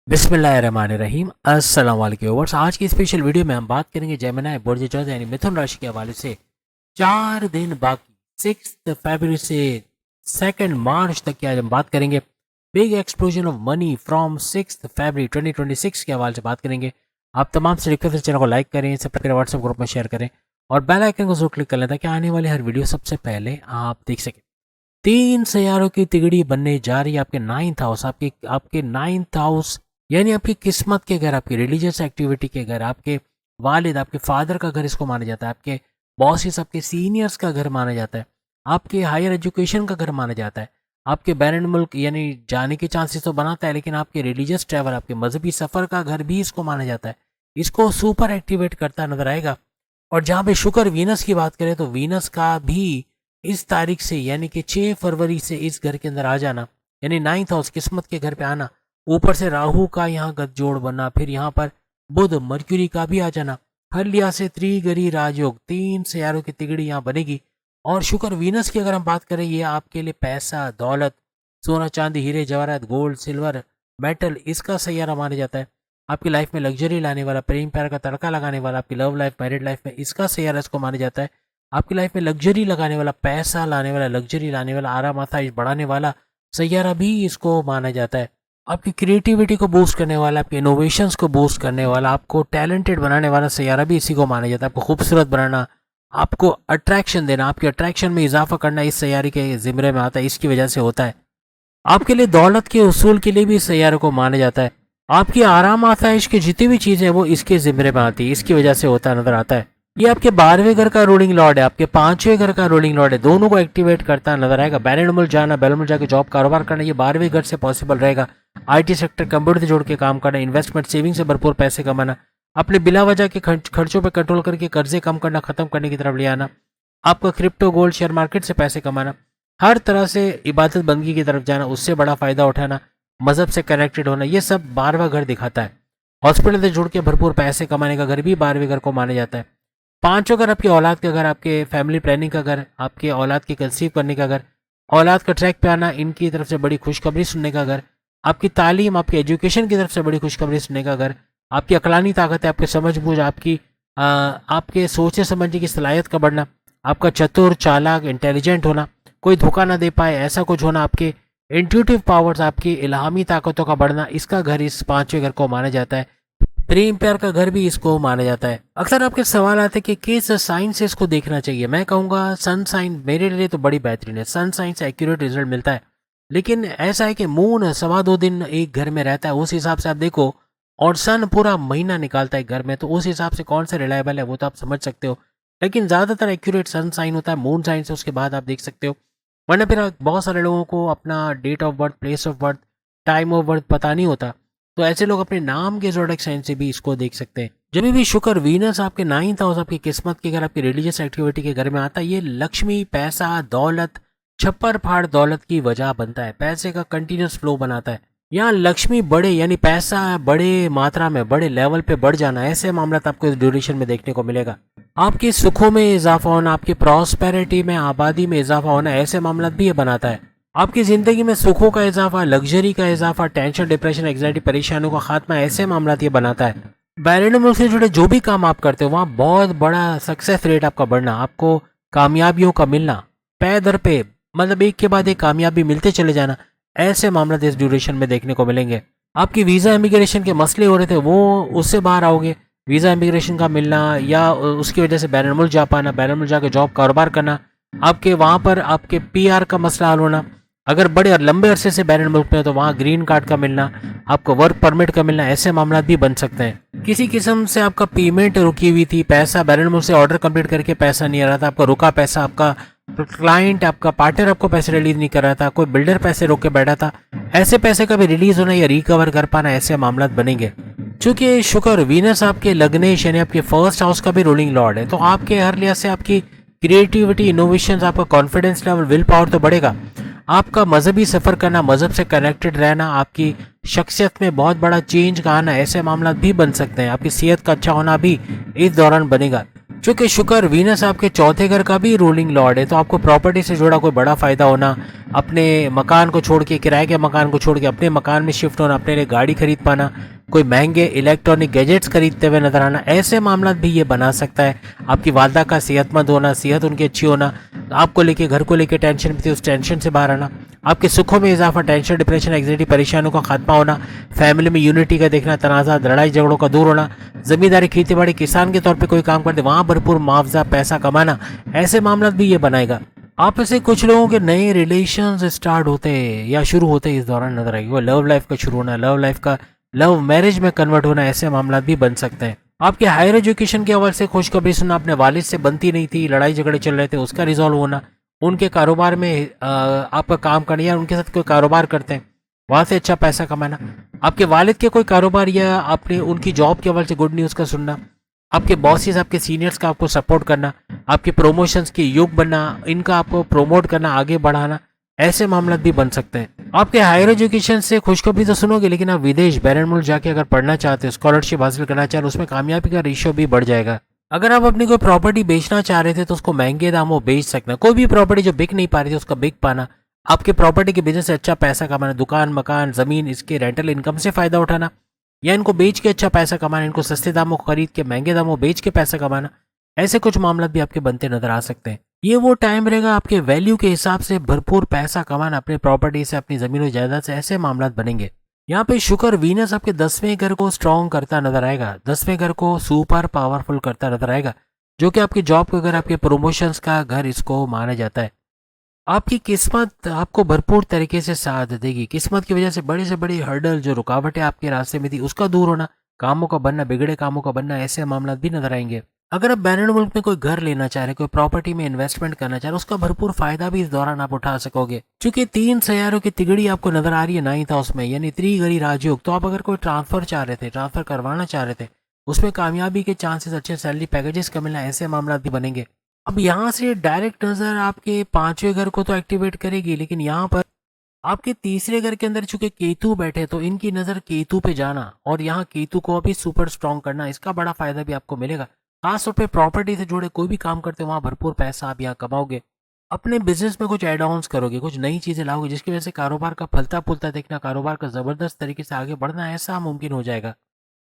बिस्मिल्लाहिर्रहमानिर्रहीम अस्सलाम वालेकुम व्यूअर्स। आज की स्पेशल वीडियो में हम बात करेंगे जेमिनी बुर्ज जोध यानी मिथुन राशि के हवाले से 4 दिन बाकी 6 फरवरी से 2 मार्च तक की आज हम बात करेंगे। Big explosion of money from 6 फरवरी 2026 के हवाले से बात करेंगे। आप तमाम से रिक्वेस्ट है चैनल को लाइक करें, सबसे व्हाट्सएप ग्रुप में शेयर करें और बेल आइकन को जरूर क्लिक कर लें ताकि आने वाली हर वीडियो सबसे पहले आप देख सकें। 3 सैयारों की तिगड़ी बनने जा रही है आपके 9th हाउस, आपके 9th हाउस यानी आपकी किस्मत के घर, आपकी रिलीजियस एक्टिविटी के घर, आपके वालिद, आपके फादर का घर इसको माना जाता है, आपके बॉसेस, आपके सीनियर्स का घर माना जाता है, आपके हायर एजुकेशन का घर माना जाता है, आपके बैरन मुल्क यानी जाने के चांसेस तो बनाता है, लेकिन आपके रिलीजियस ट्रैवल, आपके मजहबी सफ़र का घर भी इसको माना जाता है। इसको सुपर एक्टिवेट करता नजर आएगा। और जहाँ पे शुक्र वीनस की बात करें तो वीनस का भी इस तारीख से यानी कि 6 फरवरी से इस घर के अंदर आ जाना, यानी 9th हाउस किस्मत के घर पे आना, ऊपर से राहु का यहाँ गठजोड़ बनना, फिर यहाँ पर बुध मर्क्यूरी का भी आ जाना, हर लिहाज से त्रिगरी राजयोग, 3 सैयारों की तिगड़ी यहाँ बनेगी। और शुक्र वीनस की अगर हम बात करें, ये आपके लिए पैसा, दौलत, सोना चांदी, हीरे जवाहरात, गोल्ड सिल्वर मेटल, इसका सैयारा माना जाता है। आपकी लाइफ में लग्जरी लाने वाला, प्रेम प्यार का तड़का लगाने वाला, आपकी लव लाइफ, मैरिड लाइफ में इसका सैयारा इसको माना जाता है। आपकी लाइफ में लग्जरी लगाने वाला, पैसा लाने वाला, लग्जरी लाने वाला, आराम आसाइश बढ़ाने वाला सैयारा भी इसको माना जाता है। आपकी क्रिएटिविटी को बूस्ट करने वाला, आपके इनोवेशंस को बूस्ट करने वाला, आपको टैलेंटेड बनाने वाला सैयारा भी इसी को माना जाता है। आपको खूबसूरत बनाना, आपको अट्रैक्शन देना, आपके अट्रैक्शन में इजाफा करना इस सैयारे के जिम्मे में आता है, इसकी वजह से होता है। आपके लिए दौलत के उसूल के लिए भी इस सैयारे को माना जाता है। आपकी आराम आसाइश की जितनी भी चीज़ें वो इसके जिम्मे में आती है, इसकी वजह से होता नजर आता है। ये आपके 12वें घर का रूलिंग लॉर्ड है, आपके 5वें घर का रूलिंग लॉर्ड है, दोनों को एक्टिवेट करता नजर आएगा। बैरन जाना, बैरन जाके जॉब कारोबार करना, ये 12वें घर से पॉसिबल रहेगा। आईटी सेक्टर, कंप्यूटर से जोड़ के काम करना, इन्वेस्टमेंट सेविंग से भरपूर पैसे कमाना, अपने बिला वजह के खर्चों पर कंट्रोल करके कर्जे कम करना, खत्म करने की तरफ ले आना, आपका क्रिप्टो गोल्ड शेयर मार्केट से पैसे कमाना, हर तरह से इबादत बंदगी की तरफ जाना, उससे बड़ा फायदा उठाना, मजहब से कनेक्टेड होना, ये सब 12वां घर दिखाता है। हॉस्पिटल से जुड़ के भरपूर पैसे कमाने का घर भी 12वें घर को माना जाता है। 5वां घर आपकी औलाद का घर, आपके फैमिली प्लानिंग का घर, आपके औलाद की कंसीव करने का घर, औलाद का ट्रैक पे आना, इनकी तरफ से बड़ी खुशखबरी सुनने का घर, आपकी तालीम, आपकी एजुकेशन की तरफ से बड़ी खुशखबरी सुनने का घर, आपकी अकलानी ताकत है, आपके समझ बूझ, आपके सोचने समझने की सलाहियत का बढ़ना, आपका चतुर चालाक इंटेलिजेंट होना, कोई धोखा ना दे पाए ऐसा कुछ होना, आपके इंट्यूटिव पावर्स, आपकी इल्हामी ताकतों का बढ़ना, इसका घर इस 5वें घर को माना जाता है। प्रेम प्यार का घर भी इसको माना जाता है। अक्सर आपके सवाल आते हैं कि किस साइन से इसको देखना चाहिए। मैं कहूँगा सन साइन मेरे लिए तो बड़ी बेहतरीन है, सन साइन से एक्यूरेट रिजल्ट मिलता है। लेकिन ऐसा है कि मून 2.25 दिन एक घर में रहता है, उस हिसाब से आप देखो, और सन पूरा महीना निकालता है घर में, तो उस हिसाब से कौन सा रिलायबल है वो तो आप समझ सकते हो। लेकिन ज़्यादातर एक्यूरेट सन साइन होता है, मून साइन से उसके बाद आप देख सकते हो। वरना फिर बहुत सारे लोगों को अपना date of birth, place of birth, time of birth पता नहीं होता, तो ऐसे लोग अपने नाम के ज़ोडिएक साइन से भी इसको देख सकते हैं। जब भी शुक्र वीनस आपके 9th हाउस, आपकी किस्मत के घर, आपकी रिलीजियस एक्टिविटी के घर में आता है, ये लक्ष्मी, पैसा, दौलत, छप्पर फाड़ दौलत की वजह बनता है, पैसे का कंटिन्यूस फ्लो बनाता है। यहाँ लक्ष्मी बड़े यानी पैसा बड़े मात्रा में, बड़े लेवल पे बढ़ जाना, ऐसे मामला आपको इस ड्यूरेशन में देखने को मिलेगा। आपके सुखों में इजाफा होना, आपकी प्रॉस्पेरिटी में, आबादी में इजाफा होना, ऐसे मामला भी ये बनाता है। आपकी जिंदगी में सुखों का इजाफा, लग्जरी का इजाफा, टेंशन, डिप्रेशन, एंग्जाइटी, परेशानियों का खात्मा, ऐसे मामला ये बनाता है। बैरन मुल्क से जुड़े जो भी काम आप करते हो वहाँ बहुत बड़ा सक्सेस रेट आपका बढ़ना, आपको कामयाबियों का मिलना, पे दर पे, मतलब एक के बाद एक कामयाबी मिलते चले जाना, ऐसे मामला इस ड्यूरेशन में देखने को मिलेंगे। आपकी वीज़ा इमिग्रेशन के मसले हो रहे थे वो उससे बाहर आओगे, वीज़ा इमिग्रेशन का मिलना या उसकी वजह से बैरन मुल्क जा पाना, बैरन मुल्क जाके जॉब कारोबार करना, आपके वहाँ पर आपके पीआर का मसला हल होना, अगर बड़े और लंबे अरसे से बैरन मुल्क में हो तो वहाँ ग्रीन कार्ड का मिलना, आपको वर्क परमिट का मिलना, ऐसे मामला भी बन सकते हैं। किसी किस्म से आपका पेमेंट रुकी हुई थी, पैसा बैरन मुल्क से ऑर्डर कंप्लीट करके पैसा नहीं आ रहा था, आपका रुका पैसा, आपका क्लाइंट, आपका पार्टनर आपको पैसे रिलीज नहीं कर रहा था, कोई बिल्डर पैसे रोक के बैठा था, ऐसे पैसे का भी रिलीज होना या रिकवर कर पाना, ऐसे मामला बनेंगे। चूंकि शुक्र वीनस आपके लग्नेश यानी आपके फर्स्ट हाउस का भी रूलिंग लॉर्ड है, तो आपके हर लिहाज से आपकी क्रिएटिविटी, इनोवेशन, आपका कॉन्फिडेंस लेवल, विल पावर तो बढ़ेगा। आपका मजहबी सफ़र करना, मजहब से कनेक्टेड रहना, आपकी शख्सियत में बहुत बड़ा चेंज का आना, ऐसे मामला भी बन सकते हैं। आपकी सेहत का अच्छा होना भी इस दौरान बनेगा। चूंकि शुक्र वीनस आपके चौथे घर का भी रूलिंग लॉर्ड है, तो आपको प्रॉपर्टी से जुड़ा कोई बड़ा फायदा होना, अपने मकान को छोड़ के, किराए के मकान को छोड़ के अपने मकान में शिफ्ट होना, अपने लिए गाड़ी खरीद पाना, कोई महंगे इलेक्ट्रॉनिक गैजेट्स खरीदते हुए नजर आना, ऐसे मामला भी ये बना सकता है। आपकी वालदा का सेहतमंद होना, सेहत उनकी अच्छी होना, आपको लेके, घर को लेके टेंशन थी, उस टेंशन से बाहर आना, आपके सुखों में इजाफा, टेंशन, डिप्रेशन, एंग्जाइटी, परेशानियों का खात्मा होना, फैमिली में यूनिटी का देखना, तनाज़ा, लड़ाई झगड़ों का दूर होना, जमींदारी, खेती बाड़ी, किसान के तौर पे कोई काम करते वहां भरपूर मुआवजा, पैसा कमाना, ऐसे मामला भी ये बनाएगा। आप में से कुछ लोगों के नए रिलेशंस स्टार्ट होते या शुरू होते इस दौरान नजर आएगी। वो लव लाइफ का शुरू होना, लव लाइफ का लव मैरिज में कन्वर्ट होना, ऐसे मामला भी बन सकते हैं। आपके हायर एजुकेशन के हवाले से खुशखबरी सुनना, अपने वालिद से बनती नहीं थी, लड़ाई झगड़े चल रहे थे, उसका रिजॉल्व होना, उनके कारोबार में आपका काम करना या उनके साथ कोई कारोबार करते हैं वहां से अच्छा पैसा कमाना, आपके वालिद के कोई कारोबार या आपने उनकी जॉब के हवाले से गुड न्यूज़ का सुनना, आपके बॉसेस, आपके सीनियर्स का आपको सपोर्ट करना, आपके प्रमोशंस के योग बनना, इनका आपको प्रमोट करना, आगे बढ़ाना, ऐसे मामला भी बन सकते हैं। आपके हायर एजुकेशन से खुशखबरी तो सुनोगे, लेकिन आप विदेश, बैरन मुल्क जाके अगर पढ़ना चाहते हो, स्कॉलरशिप हासिल करना चाह रहे हो, उसमें कामयाबी का रेशियो भी बढ़ जाएगा। अगर आप अपनी कोई प्रॉपर्टी बेचना चाह रहे थे तो उसको महंगे दामों बेच सकना, कोई भी प्रॉपर्टी जो बिक नहीं पा रही थी उसका बिक पाना, आपके प्रॉपर्टी के बिजनेस से अच्छा पैसा कमाना, दुकान, मकान, जमीन, इसके रेंटल इनकम से फायदा उठाना, या इनको बेच के अच्छा पैसा कमाना, इनको सस्ते दामों खरीद के महंगे दामों बेच के पैसा कमाना, ऐसे कुछ मामला भी आपके बनते नजर आ सकते हैं। ये वो टाइम रहेगा आपके वैल्यू के हिसाब से भरपूर पैसा कमाना, अपनी प्रॉपर्टी से, अपनी जमीन जायदाद से, ऐसे मामला बनेंगे। यहाँ पे शुक्र वीनस आपके 10वें घर को स्ट्रॉन्ग करता नजर आएगा, 10वें घर को सुपर पावरफुल करता नजर आएगा, जो कि आपकी जॉब का घर, आपके प्रमोशंस का घर इसको माना जाता है। आपकी किस्मत आपको भरपूर तरीके से साथ देगी। किस्मत की वजह से बड़ी हर्डल, जो रुकावटें आपके रास्ते में थी, उसका दूर होना, कामों का बनना, बिगड़े कामों का बनना, ऐसे मामला भी नजर आएंगे। अगर आप बैरन मुल्क में कोई घर लेना चाह रहे, कोई प्रॉपर्टी में इन्वेस्टमेंट करना चाह रहे, उसका भरपूर फायदा भी इस दौरान आप उठा सकोगे। क्योंकि 3 सैयारों की तिगड़ी आपको नजर आ रही है 9th हाउस में, यानी त्रिगरी राजयोग। तो आप अगर कोई ट्रांसफर चाह रहे थे, ट्रांसफर करवाना चाह रहे थे, उसमें कामयाबी के चांसेस, अच्छे सैलरी पैकेजेस का मिलना, ऐसे मामला भी बनेंगे। अब यहाँ से डायरेक्ट नजर आपके 5वें घर को तो एक्टिवेट करेगी, लेकिन यहाँ पर आपके तीसरे घर के अंदर चूंकि केतु बैठे, तो इनकी नजर केतु पे जाना और यहाँ केतु को अभी सुपर स्ट्रॉन्ग करना, इसका बड़ा फायदा भी आपको मिलेगा। खासतौर पे प्रॉपर्टी से जुड़े कोई भी काम करते हो वहां भरपूर पैसा आप यहाँ कमाओगे। अपने बिजनेस में कुछ एड ऑन्स करोगे, कुछ नई चीजें लाओगे, जिसकी वजह से कारोबार का फलता फूलता देखना, कारोबार का जबरदस्त तरीके से आगे बढ़ना, ऐसा मुमकिन हो जाएगा।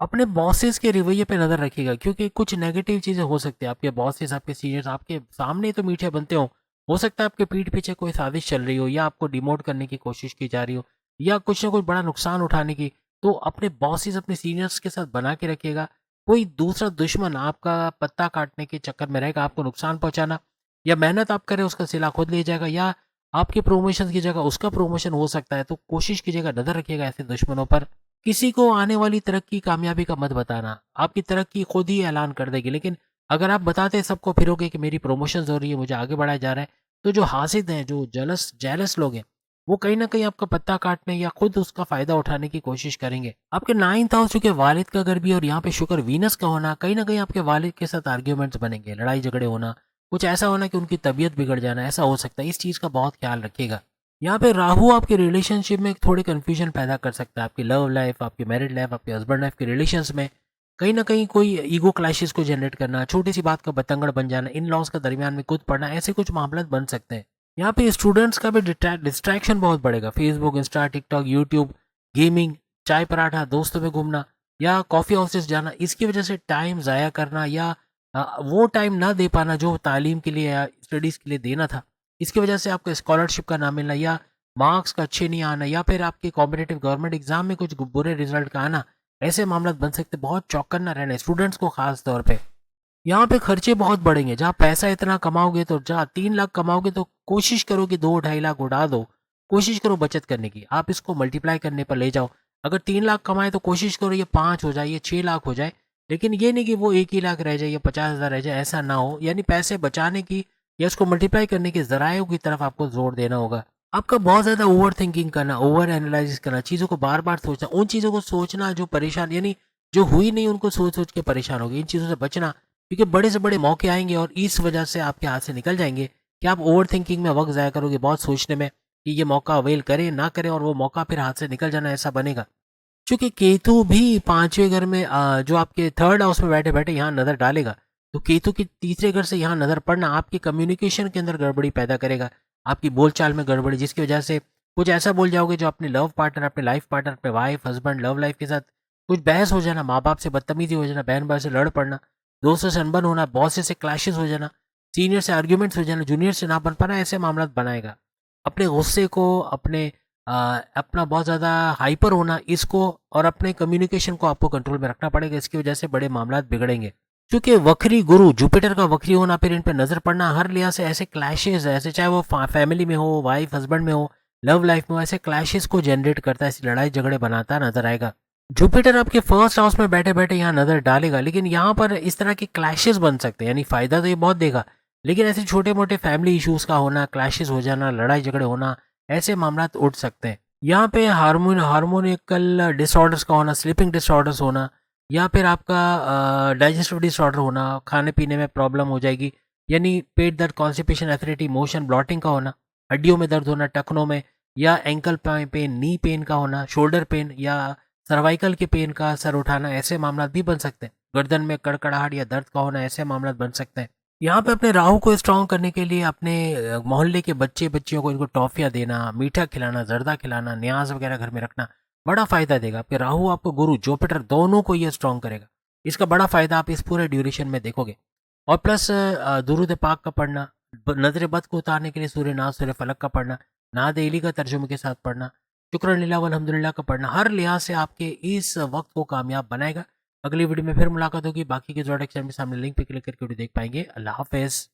अपने बॉसेस के रवैये पे नजर रखिएगा, क्योंकि कुछ नेगेटिव चीजें हो सकती है। आपके बॉसेस, आपके सीनियर्स आपके सामने तो मीठे बनते हो सकता है आपके पीठ पीछे कोई साजिश चल रही हो, या आपको डिमोट करने की कोशिश की जा रही हो, या कुछ ना कुछ बड़ा नुकसान उठाने की। तो अपने बॉसेस, अपने सीनियर्स के साथ बना के रखिएगा। कोई दूसरा दुश्मन आपका पत्ता काटने के चक्कर में रहेगा, आपको नुकसान पहुंचाना, या मेहनत आप करें उसका सिला खुद ले जाएगा, या आपके प्रमोशन की जगह उसका प्रमोशन हो सकता है। तो कोशिश कीजिएगा, नजर रखिएगा ऐसे दुश्मनों पर। किसी को आने वाली तरक्की, कामयाबी का मत बताना, आपकी तरक्की खुद ही ऐलान कर देगी। लेकिन अगर आप बताते सबको फिरोगे कि मेरी प्रमोशन हो रही है, मुझे आगे बढ़ाया जा रहा है, तो जो हासिद हैं, जो जेलस लोग हैं, वो कहीं ना कहीं आपका पत्ता काटने या खुद उसका फायदा उठाने की कोशिश करेंगे। आपके 9th हाउस चूंकि वालिद का घर भी, और यहाँ पे शुक्र वीनस का होना, कहीं ना कहीं आपके वालिद के साथ आर्ग्यूमेंट्स बनेंगे, लड़ाई झगड़े होना, कुछ ऐसा होना कि उनकी तबीयत बिगड़ जाना, ऐसा हो सकता है। इस चीज़ का बहुत ख्याल रखिएगा। यहाँ पे राहु आपके रिलेशनशिप में थोड़ी कंफ्यूजन पैदा कर सकता है। आपकी लव लाइफ, आपकी मैरिड लाइफ, आपके हस्बैंड लाइफ के रिलेशंस में कहीं ना कहीं कोई ईगो क्लैशेस को जनरेट करना, छोटी सी बात का बतंगड़ बन जाना, इन लॉज का दरमियान में कूद पड़ना, ऐसे कुछ मामले बन सकते हैं। यहाँ पे स्टूडेंट्स का भी डिस्ट्रैक्शन बहुत बढ़ेगा। Facebook, Insta, TikTok, YouTube, gaming, चाय पराठा, दोस्तों में घूमना, या कॉफ़ी हाउसेस जाना, इसकी वजह से टाइम ज़ाया करना, या वो टाइम ना दे पाना जो तालीम के लिए या स्टडीज़ के लिए देना था, इसकी वजह से आपको स्कॉलरशिप का ना मिलना, या मार्क्स का अच्छे नहीं आना, या फिर आपके कॉम्पिटेटिव गवर्नमेंट एग्जाम में कुछ बुरे रिजल्ट का आना, ऐसे मामला बन सकते। बहुत चौकन्ना रहना स्टूडेंट्स को खास तौर पे। यहाँ पे खर्चे बहुत बढ़ेंगे। जहाँ पैसा इतना कमाओगे, तो जहाँ 3 लाख कमाओगे, तो कोशिश करो कि 2-2.5 लाख उड़ा दो। कोशिश करो बचत करने की, आप इसको मल्टीप्लाई करने पर ले जाओ। अगर 3 लाख कमाए तो कोशिश करो ये 5 हो जाए, ये 6 लाख हो जाए। लेकिन ये नहीं कि वो 1 ही लाख रह जाए या 50,000 रह जाए, ऐसा ना हो। यानी पैसे बचाने की या उसको मल्टीप्लाई करने के जरायों की तरफ आपको जोर देना होगा। आपका बहुत ज़्यादा ओवर थिंकिंग करना, ओवर एनालिसिस करना, चीज़ों को बार बार सोचना, उन चीज़ों को सोचना जो परेशान, यानी जो हुई नहीं उनको सोच सोच के परेशान होगी, इन चीज़ों से बचना। क्योंकि बड़े से बड़े मौके आएंगे और इस वजह से आपके हाथ से निकल जाएंगे कि आप ओवर थिंकिंग में वक्त ज़ाया करोगे, बहुत सोचने में कि ये मौका अवेल करें ना करें, और वो मौका फिर हाथ से निकल जाना, ऐसा बनेगा। क्योंकि केतु भी 5वें घर में जो आपके 3rd हाउस में बैठे बैठे यहाँ नज़र डालेगा, तो केतु के तीसरे घर से यहाँ नजर पड़ना आपकी कम्युनिकेशन के अंदर गड़बड़ी पैदा करेगा, आपकी बोलचाल में गड़बड़ी, जिसकी वजह से कुछ ऐसा बोल जाओगे जो अपने लव पार्टनर, अपने लाइफ पार्टनर, अपने वाइफ हस्बैंड लव लाइफ के साथ कुछ बहस हो जाना, माँ बाप से बदतमीजी हो जाना, बहन भाई से लड़ पड़ना, दोस्तों से अनबन होना, बॉस से क्लैशेस हो जाना, सीनियर से आर्ग्यूमेंट्स हो जाना, जूनियर से ना बन पाना, ऐसे मामला बनाएगा। अपने गुस्से को, अपना बहुत ज़्यादा हाइपर होना, इसको और अपने कम्युनिकेशन को आपको कंट्रोल में रखना पड़ेगा। इसकी वजह से बड़े मामला बिगड़ेंगे। क्योंकि वक्री गुरु जुपिटर का वक्री होना, फिर इन पर नजर पड़ना, हर लिहाज से ऐसे क्लैशेस, ऐसे चाहे वो फैमिली में हो, वाइफ हस्बैंड में हो, लव लाइफ में हो, ऐसे क्लैशेस को जनरेट करता है, ऐसी लड़ाई झगड़े बनाता नजर आएगा। जुपिटर आपके फर्स्ट हाउस में बैठे बैठे यहाँ नजर डालेगा, लेकिन यहाँ पर इस तरह के क्लैशेस बन सकते हैं, यानी फायदा तो ये बहुत देगा, लेकिन ऐसे छोटे मोटे फैमिली इश्यूज का होना, क्लैशेस हो जाना, लड़ाई झगड़े होना, ऐसे मामला उठ सकते हैं। यहाँ पे हार्मोनिकल डिसऑर्डर्स का होना, स्लीपिंग डिसऑर्डर्स होना, या फिर आपका डाइजेस्टिव डिसऑर्डर होना, खाने पीने में प्रॉब्लम हो जाएगी, यानी पेट दर्द, कॉन्स्टिपेशन, एसिडिटी, मोशन ब्लॉटिंग का होना, हड्डियों में दर्द होना, टखनों में, या एंकल पेन, नी पेन का होना, शोल्डर पेन या सर्वाइकल के पेन का, सर उठाना, ऐसे मामला भी बन सकते हैं। गर्दन में कड़कड़ाहट या दर्द का होना, ऐसे मामला बन सकते हैं। यहाँ पे अपने राहु को स्ट्रांग करने के लिए अपने मोहल्ले के बच्चे बच्चियों को इनको टॉफियाँ देना, मीठा खिलाना, जर्दा खिलाना, न्याज वगैरह घर में रखना बड़ा फायदा देगा। आपके राहु आपको गुरु जुपिटर दोनों को ये स्ट्रांग करेगा। इसका बड़ा फायदा आप इस पूरे ड्यूरेशन में देखोगे। और प्लस दुरूद पाक का पढ़ना, नजर बद को उतारने के लिए सूर्य नाज सूर्य फलक का पढ़ना, नाद एली का तर्जुमे के साथ पढ़ना, शुक्र लीला अल्हम्दुलिल्लाह का पढ़ना, हर लिहाज से आपके इस वक्त को कामयाब बनाएगा। अगली वीडियो में फिर मुलाकात होगी। बाकी के जोड़े चैनल के सामने लिंक पे क्लिक करके वीडियो देख पाएंगे। अल्लाह हाफिज।